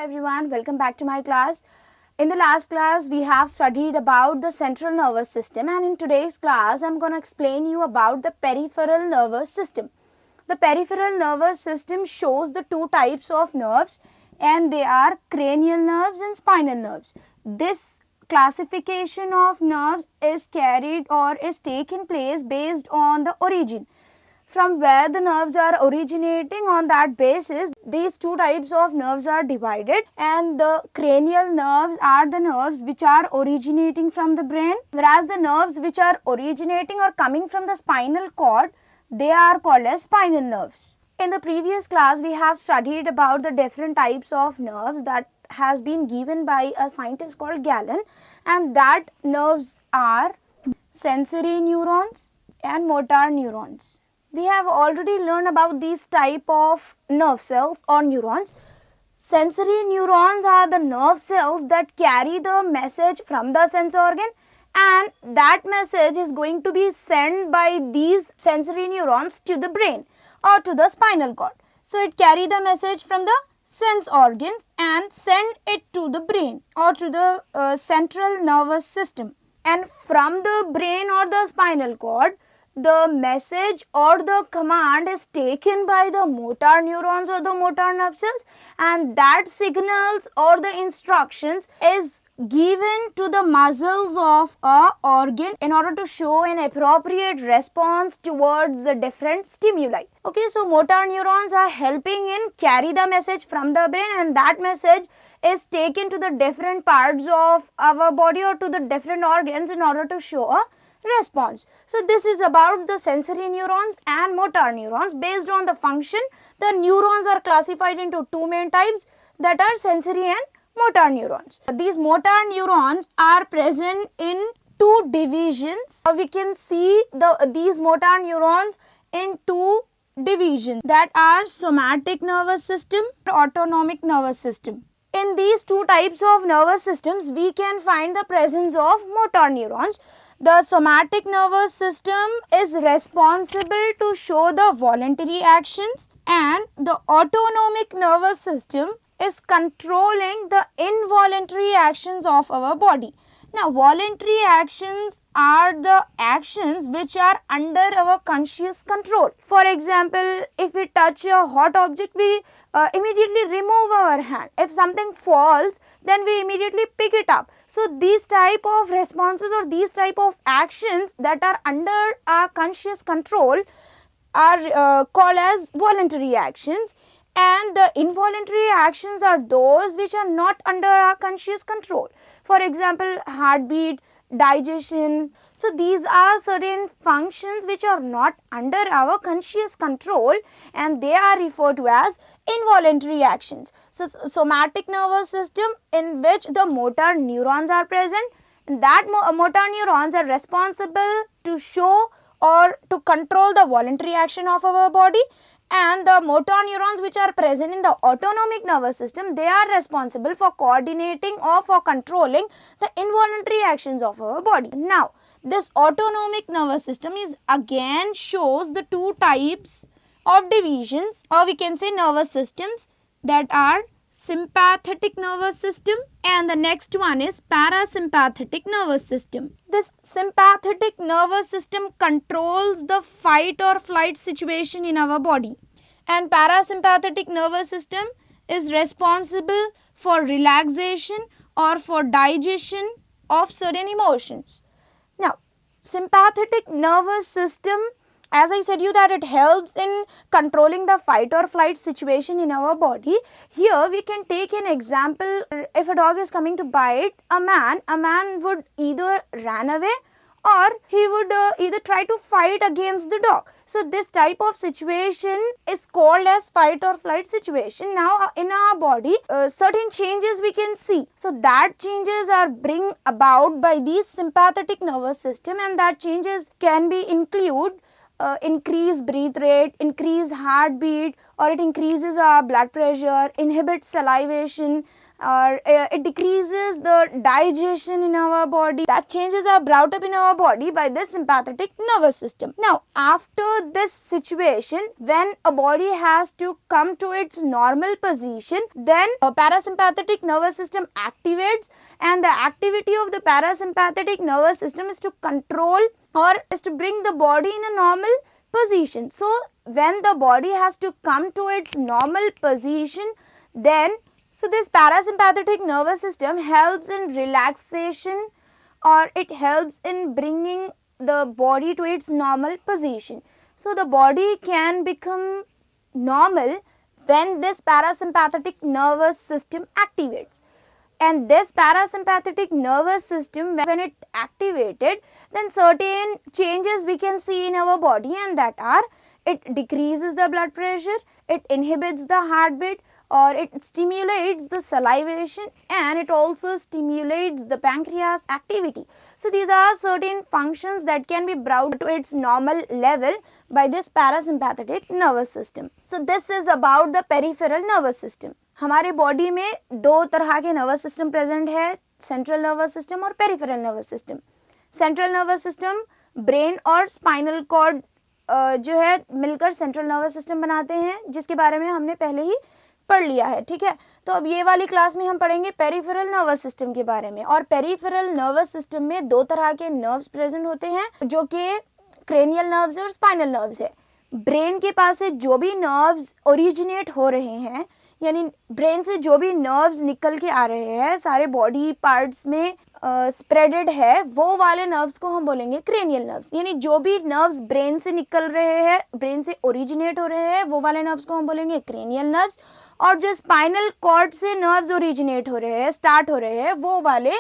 everyone, welcome back to my class. In the last class we have studied about the central nervous system, and in today's class I am going to explain you about the peripheral nervous system. The peripheral nervous system shows the two types of nerves, and they are cranial nerves and spinal nerves. This classification of nerves is carried or is taken place based on the origin. From where the nerves are originating, on that basis these two types of nerves are divided, and the cranial nerves are the nerves which are originating from the brain, whereas the nerves which are originating or coming from the spinal cord, they are called as spinal nerves. In the previous class we have studied about the different types of nerves that has been given by a scientist called Galen, and that nerves are sensory neurons and motor neurons. We have already learned about these type of nerve cells or neurons. Sensory neurons are the nerve cells that carry the message from the sense organ, and that message is going to be sent by these sensory neurons to the brain or to the spinal cord. So it carry the message from the sense organs and send it to the brain or to the central nervous system. And from the brain or the spinal cord, the message or the command is taken by the motor neurons or the motor nerve cells, and that signals or the instructions is given to the muscles of a organ in order to show an appropriate response towards the different stimuli. Okay, so motor neurons are helping in carry the message from the brain, and that message is taken to the different parts of our body or to the different organs in order to show a response. So this is about the sensory neurons and motor neurons. Based on the function, the neurons are classified into two main types, that are sensory and motor neurons. These motor neurons are present in two divisions. We can see these motor neurons in two divisions, that are somatic nervous system and autonomic nervous system. In these two types of nervous systems, we can find the presence of motor neurons. The somatic nervous system is responsible to show the voluntary actions, and the autonomic nervous system is controlling the involuntary actions of our body. Now, voluntary actions are the actions which are under our conscious control. For example, if we touch a hot object, we immediately remove our hand. If something falls, then we immediately pick it up. So, these type of responses or these type of actions that are under our conscious control are called as voluntary actions, and the involuntary actions are those which are not under our conscious control. For example, heartbeat, digestion. So these are certain functions which are not under our conscious control, and they are referred to as involuntary actions. So somatic nervous system, in which the motor neurons are present, and that motor neurons are responsible to show or to control the voluntary action of our body, and the motor neurons which are present in the autonomic nervous system, they are responsible for coordinating or for controlling the involuntary actions of our body. Now, this autonomic nervous system is again shows the two types of divisions, or we can say nervous systems, that are sympathetic nervous system, and the next one is parasympathetic nervous system. This sympathetic nervous system controls the fight or flight situation in our body, and parasympathetic nervous system is responsible for relaxation or for digestion of certain emotions. Now, sympathetic nervous system, as I said you, that it helps in controlling the fight or flight situation in our body. Here we can take an example. If a dog is coming to bite a man would either run away or he would either try to fight against the dog. So this type of situation is called as fight or flight situation. Now in our body, certain changes we can see. So that changes are bring about by the sympathetic nervous system, and that changes can be include increase breath rate, increase heartbeat, or it increases our blood pressure, inhibits salivation, or it decreases the digestion in our body. That changes are brought up in our body by the sympathetic nervous system. Now, after this situation, when a body has to come to its normal position, then a parasympathetic nervous system activates, and the activity of the parasympathetic nervous system is to control or is to bring the body in a normal position. So, when the body has to come to its normal position, then so this parasympathetic nervous system helps in relaxation, or it helps in bringing the body to its normal position. So the body can become normal when this parasympathetic nervous system activates. And this parasympathetic nervous system, when it activated, then certain changes we can see in our body, and that are, it decreases the blood pressure, it inhibits the heartbeat, or it stimulates the salivation, and it also stimulates the pancreas activity. So these are certain functions that can be brought to its normal level by this parasympathetic nervous system. So this is about the peripheral nervous system. हमारे body में दो तरह के nervous system present है, central nervous system और peripheral nervous system. Central nervous system brain और spinal cord जो है मिलकर सेंट्रल नर्वस सिस्टम बनाते हैं, जिसके बारे में हमने पहले ही पढ़ लिया है. ठीक है, तो अब ये वाली क्लास में हम पढ़ेंगे पेरिफेरल नर्वस सिस्टम के बारे में. और पेरिफेरल नर्वस सिस्टम में दो तरह के नर्व्स प्रेजेंट होते हैं, जो कि क्रेनियल नर्व्स है और स्पाइनल नर्व्स है. ब्रेन के पास से जो भी नर्व्स ओरिजिनेट हो रहे हैं, यानी ब्रेन से जो भी नर्व्स निकल के आ रहे हैं, सारे बॉडी पार्ट्स में स्प्रेडेड है, वो वाले नर्व्स को हम बोलेंगे क्रेनियल नर्व्स. यानी जो भी नर्व्स ब्रेन से निकल रहे हैं, ब्रेन से ओरिजिनेट हो रहे हैं, वो वाले नर्व्स को हम बोलेंगे क्रेनियल नर्व्स. और जो स्पाइनल कॉर्ड से नर्व्स ओरिजिनेट हो रहे हैं, स्टार्ट हो रहे हैं, वो वाले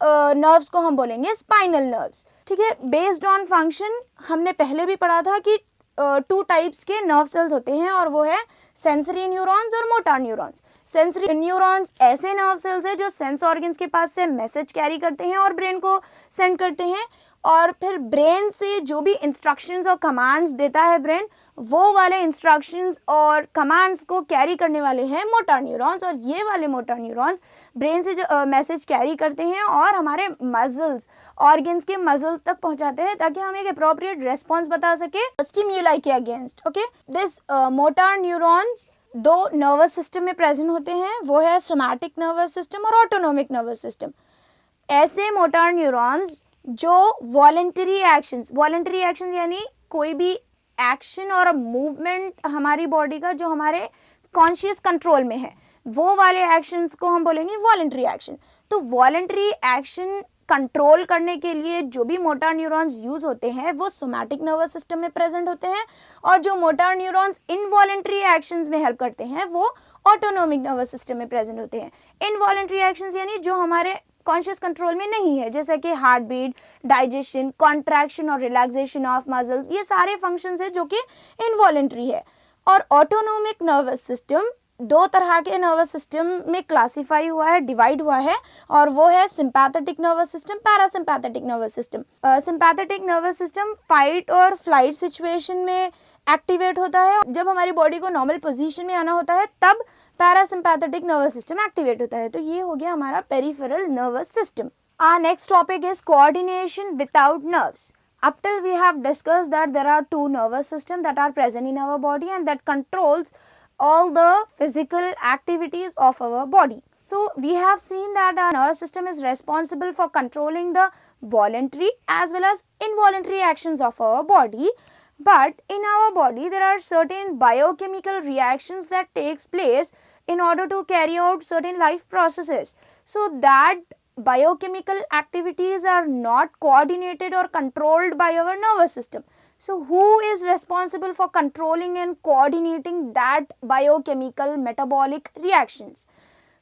नर्व्स को हम बोलेंगे स्पाइनल नर्व्स. ठीक है, बेस्ड ऑन फंक्शन हमने पहले भी पढ़ा था कि टू टाइप्स के नर्व सेल्स होते हैं, और वो है सेंसरी न्यूरॉन्स और मोटर न्यूरॉन्स. सेंसरी न्यूरॉन्स ऐसे नर्व सेल्स हैं जो सेंस ऑर्गन्स के पास से मैसेज कैरी करते हैं और ब्रेन को सेंड करते हैं, और फिर ब्रेन से जो भी इंस्ट्रक्शंस और कमांड्स देता है ब्रेन, वो वाले इंस्ट्रक्शंस और कमांड्स को कैरी करने वाले हैं मोटर न्यूरॉन्स. और ये वाले मोटर न्यूरॉन्स ब्रेन से जो मैसेज कैरी करते हैं और हमारे मसल्स, ऑर्गन्स के मसल्स तक पहुंचाते हैं, ताकि हम एक अप्रोप्रिएट रेस्पॉन्स बता सके स्टिम्युलाई के against. Okay, this motor neurons दो नर्वस सिस्टम में प्रेजेंट होते हैं, वो है सोमैटिक नर्वस सिस्टम और ऑटोनोमिक नर्वस सिस्टम. ऐसे मोटर न्यूरॉन्स जो वॉलेंटरी एक्शंस यानी कोई भी एक्शन और मूवमेंट हमारी बॉडी का जो हमारे कॉन्शियस कंट्रोल में है, वो वाले एक्शंस को हम बोलेंगे वॉलेंटरी एक्शन. तो वॉलेंटरी एक्शन कंट्रोल करने के लिए जो भी मोटर न्यूरॉन्स यूज होते हैं, वो सोमैटिक नर्वस सिस्टम में प्रेजेंट होते हैं, और जो मोटर न्यूरॉन्स इनवॉलेंटरी एक्शंस में हेल्प करते हैं, वो ऑटोनोमिक नर्वस सिस्टम में प्रेजेंट होते हैं. इनवॉलेंटरी एक्शंस यानी जो हमारे कॉन्शियस कंट्रोल में नहीं है, जैसे कि हार्ट बीट, डाइजेशन, कॉन्ट्रैक्शन और रिलैक्सेशन ऑफ मसल्स, ये सारे फंक्शंस है जो कि इनवॉलेंटरी है. और ऑटोनोमिक नर्वस सिस्टम दो तरह के नर्वस सिस्टम में क्लासीफाई हुआ है, डिवाइड हुआ है, और वो है sympathetic nervous system, parasympathetic nervous system. Sympathetic nervous system fight और फ्लाइट सिचुएशन में एक्टिवेट होता है. जब हमारी बॉडी को नॉर्मल पोजीशन में आना होता है, तब पैरासिम्पैथेटिक नर्वस सिस्टम एक्टिवेट होता है. तो ये हो गया हमारा peripheral nervous system. Our next topic is coordination without nerves. Up till we have discussed that there are two nervous systems that are present in our body and that controls all the physical activities of our body. So we have seen that our nervous system is responsible for controlling the voluntary as well as involuntary actions of our body. But in our body there are certain biochemical reactions that takes place in order to carry out certain life processes. So that biochemical activities are not coordinated or controlled by our nervous system. So who is responsible for controlling and coordinating that biochemical metabolic reactions?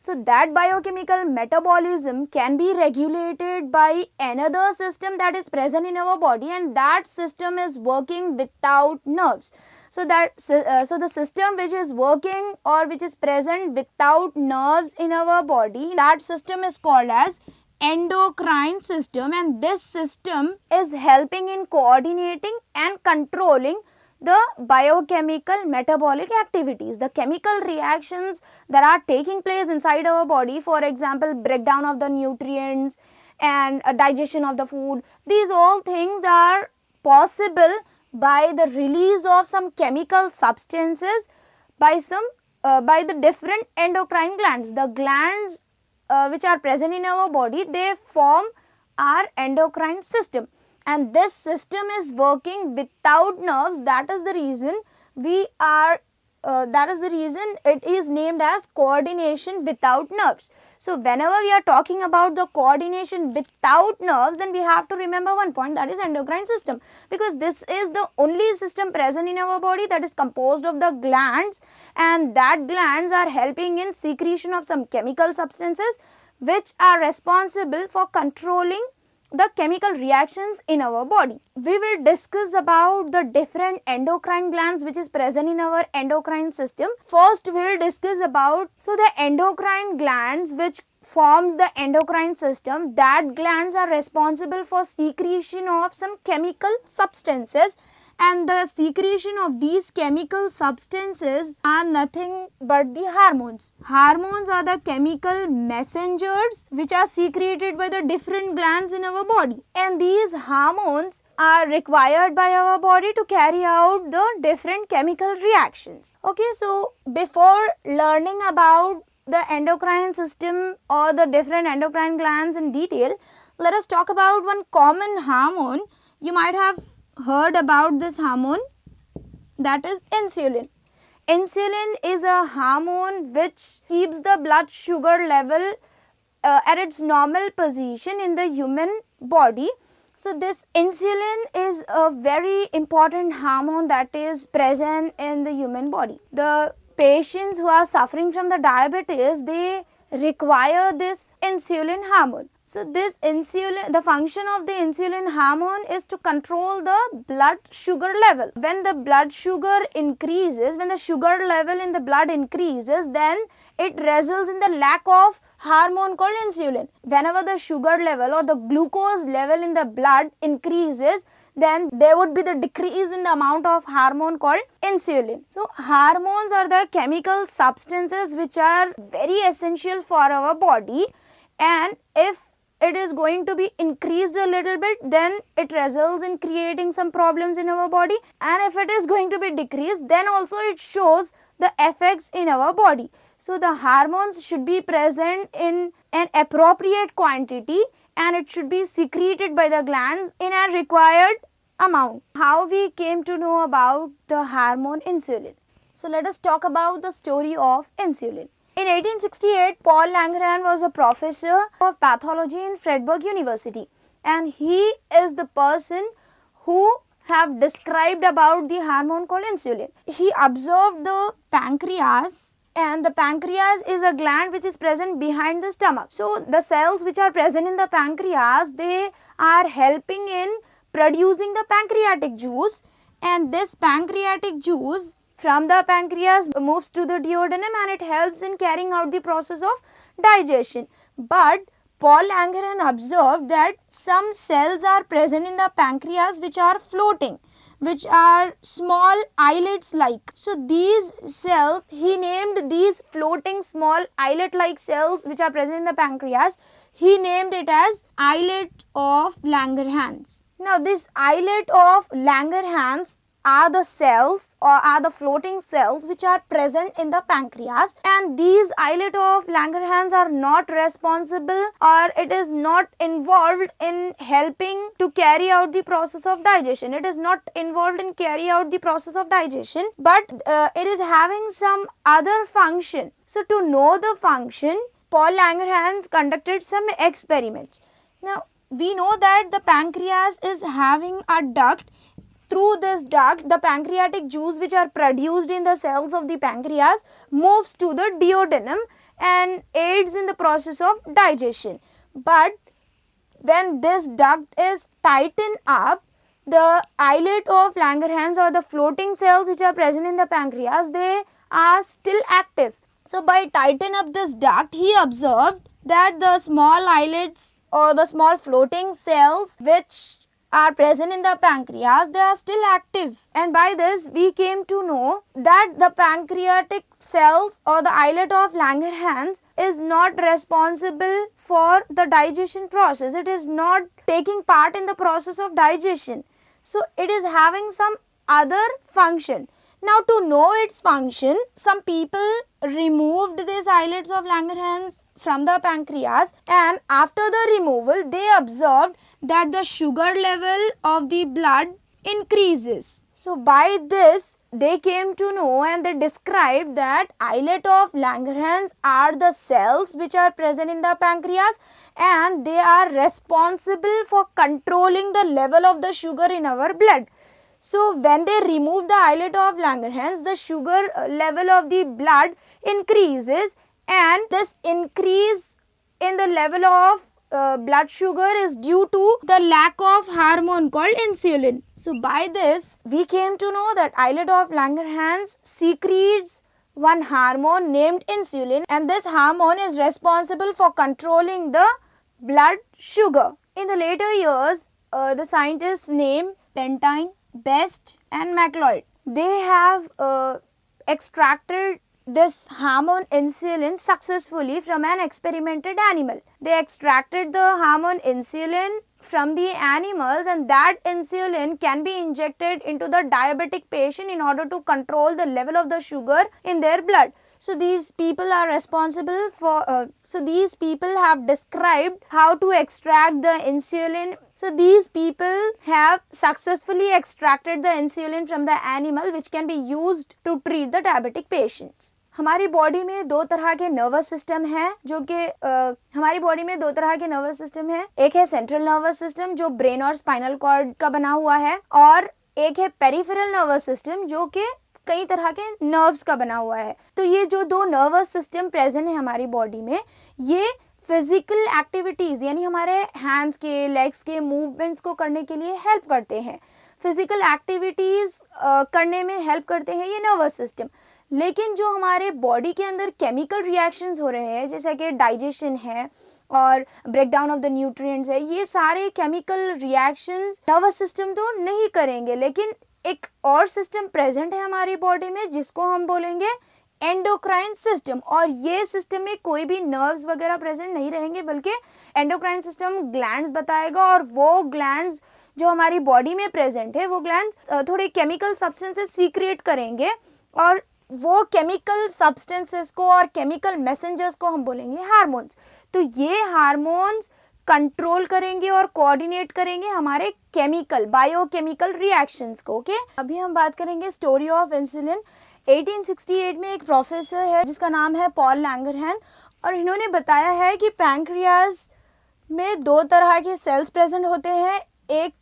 So that biochemical metabolism can be regulated by another system that is present in our body, and that system is working without nerves. So the system which is working or which is present without nerves in our body, that system is called as endocrine system, and this system is helping in coordinating and controlling the biochemical metabolic activities, the chemical reactions that are taking place inside our body, for example, breakdown of the nutrients and digestion of the food. These all things are possible by the release of some chemical substances by the different endocrine glands. The glands which are present in our body, they form our endocrine system, and this system is working without nerves. That is the reason it is named as coordination without nerves. So whenever we are talking about the coordination without nerves, then we have to remember one point, that is endocrine system, because this is the only system present in our body that is composed of the glands, and that glands are helping in secretion of some chemical substances which are responsible for controlling the chemical reactions in our body. We will discuss about the different endocrine glands which is present in our endocrine system. First, we will discuss about the endocrine glands which forms the endocrine system. That glands are responsible for secretion of some chemical substances, and the secretion of these chemical substances are nothing but the hormones. Hormones are the chemical messengers which are secreted by the different glands in our body, and these hormones are required by our body to carry out the different chemical reactions. Okay, so before learning about the endocrine system or the different endocrine glands in detail, let us talk about one common hormone. You might have heard about this hormone, that is insulin. Insulin is a hormone which keeps the blood sugar level at its normal position in the human body. So this insulin is a very important hormone that is present in the human body. The patients who are suffering from the diabetes, they require this insulin hormone. So this insulin, the function of the insulin hormone is to control the blood sugar level. When the blood sugar increases, when the sugar level in the blood increases, then it results in the lack of hormone called insulin. Whenever the sugar level or the glucose level in the blood increases, then there would be the decrease in the amount of hormone called insulin. So hormones are the chemical substances which are very essential for our body, and if it is going to be increased a little bit, then it results in creating some problems in our body, and if it is going to be decreased, then also it shows the effects in our body. So the hormones should be present in an appropriate quantity, and it should be secreted by the glands in a required amount. How we came to know about the hormone insulin? So let us talk about the story of insulin. In 1868, Paul Langerhans was a professor of pathology in Freiburg University, and he is the person who have described about the hormone called insulin. He observed the pancreas, and the pancreas is a gland which is present behind the stomach. So the cells which are present in the pancreas, they are helping in producing the pancreatic juice, and this pancreatic juice from the pancreas moves to the duodenum, and it helps in carrying out the process of digestion. But Paul Langerhans observed that some cells are present in the pancreas which are floating, which are small islets like. So these cells, he named these floating small islet like cells which are present in the pancreas, he named it as islet of Langerhans. Now this islet of Langerhans are the cells or are the floating cells which are present in the pancreas, and these islet of Langerhans are not responsible, or it is not involved in helping to carry out the process of digestion. It is not involved in carry out the process of digestion, but it is having some other function. So to know the function, Paul Langerhans conducted some experiments. Now we know that the pancreas is having a duct. Through this duct, the pancreatic juice which are produced in the cells of the pancreas moves to the duodenum and aids in the process of digestion. But when this duct is tightened up, the islet of Langerhans or the floating cells which are present in the pancreas, they are still active. So by tightening up this duct, he observed that the small islets or the small floating cells which are present in the pancreas, they are still active. And by this we came to know that the pancreatic cells or the islet of Langerhans is not responsible for the digestion process. It is not taking part in the process of digestion. So it is having some other function. Now to know its function, some people removed these islets of Langerhans from the pancreas, and after the removal they observed that the sugar level of the blood increases. So by this they came to know and they described that islet of Langerhans are the cells which are present in the pancreas, and they are responsible for controlling the level of the sugar in our blood. So when they remove the islet of Langerhans, the sugar level of the blood increases, and this increase in the level of blood sugar is due to the lack of hormone called insulin. So by this we came to know that islet of Langerhans secretes one hormone named insulin, and this hormone is responsible for controlling the blood sugar. In the later years, the scientists named Pentine, Best and McLeod, they have extracted this hormone insulin successfully from an experimented animal. They extracted the hormone insulin from the animals, and that insulin can be injected into the diabetic patient in order to control the level of the sugar in their blood. So these people are responsible for, these people have described how to extract the insulin. So these people have successfully extracted the insulin from the animal, which can be used to treat the diabetic patients. हमारी body में दो तरह के nervous system हैं, जो कि हमारी body में दो तरह के नर्वस सिस्टम हैं. एक है सेंट्रल नर्वस सिस्टम जो ब्रेन और स्पाइनल कॉर्ड का बना हुआ है, और एक है पेरिफेरल नर्वस सिस्टम जो कि कई तरह के नर्व्स का बना हुआ है. तो ये जो दो नर्वस सिस्टम प्रेजेंट है हमारी बॉडी में, ये फिजिकल एक्टिविटीज़ यानी हमारे हैंड्स के, लेग्स के मूवमेंट्स को करने के लिए हेल्प करते हैं. फिजिकल एक्टिविटीज़ करने में हेल्प करते हैं ये नर्वस सिस्टम. लेकिन जो हमारे बॉडी के अंदर केमिकल रिएक्शंस हो रहे हैं, जैसे कि डाइजेशन है और ब्रेकडाउन ऑफ द न्यूट्रिएंट्स है, ये सारे केमिकल रिएक्शंस नर्वस सिस्टम तो नहीं करेंगे. लेकिन एक और सिस्टम प्रेजेंट है हमारी बॉडी में जिसको हम बोलेंगे एंडोक्राइन सिस्टम, और ये सिस्टम में कोई भी नर्व्स वगैरह प्रेजेंट नहीं रहेंगे, बल्कि एंडोक्राइन सिस्टम ग्लैंड्स बताएगा, और वो ग्लैंड्स जो हमारी बॉडी में प्रेजेंट है वो ग्लैंड्स थोड़े केमिकल सब्सटेंसेस सीक्रेट करेंगे, और वो केमिकल सब्सटेंसेस को और केमिकल मैसेंजर्स को हम बोलेंगे हार्मोन्स. तो ये हार्मोन्स कंट्रोल करेंगे और कोऑर्डिनेट करेंगे हमारे केमिकल बायोकेमिकल रिएक्शंस को. ओके, अभी हम बात करेंगे स्टोरी ऑफ इंसुलिन. 1868 में एक प्रोफेसर है जिसका नाम है पॉल लैंगरहैन, और इन्होंने बताया है कि पैंक्रियाज में दो तरह के सेल्स प्रेजेंट होते हैं. एक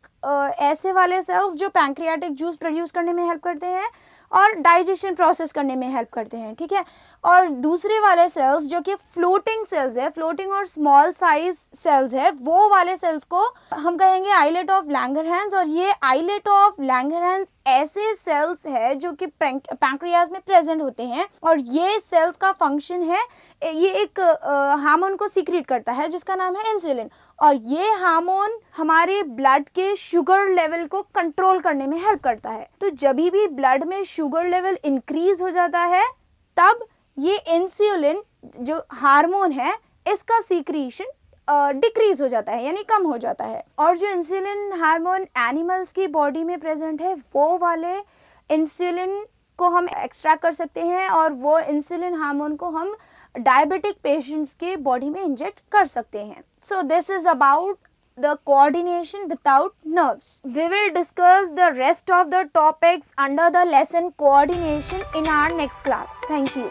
ऐसे वाले सेल्स जो पैंक्रियाटिक जूस प्रोड्यूस करने में हेल्प करते हैं और डाइजेशन प्रोसेस करने में हेल्प करते हैं, ठीक है. और दूसरे वाले सेल्स जो कि फ्लोटिंग सेल्स है, फ्लोटिंग और स्मॉल साइज सेल्स है, वो वाले सेल्स को हम कहेंगे आइलेट ऑफ लैंगरहैंस. और ये आइलेट ऑफ लैंगरहैंस ऐसे सेल्स है जो कि पैंक्रियाज में प्रेजेंट होते हैं, और ये सेल्स का फंक्शन है, ये एक हार्मोन को सीक्रेट करता है जिसका नाम है इंसुलिन, और ये हार्मोन हमारे ब्लड के शुगर लेवल को कंट्रोल करने में हेल्प करता है. तो जब भी ब्लड में शुगर लेवल इंक्रीज हो जाता है, तब ये इंसुलिन जो हार्मोन है इसका सीक्रेशन डिक्रीज हो जाता है, यानी कम हो जाता है. और जो इंसुलिन हार्मोन एनिमल्स की बॉडी में प्रेजेंट है, वो वाले इंसुलिन को हम एक्सट्रैक्ट कर सकते हैं, और वो इंसुलिन हार्मोन को हम डायबिटिक पेशेंट्स के बॉडी में इंजेक्ट कर सकते हैं. So this is about the coordination without nerves. We will discuss the rest of the topics under the lesson coordination in our next class. Thank you.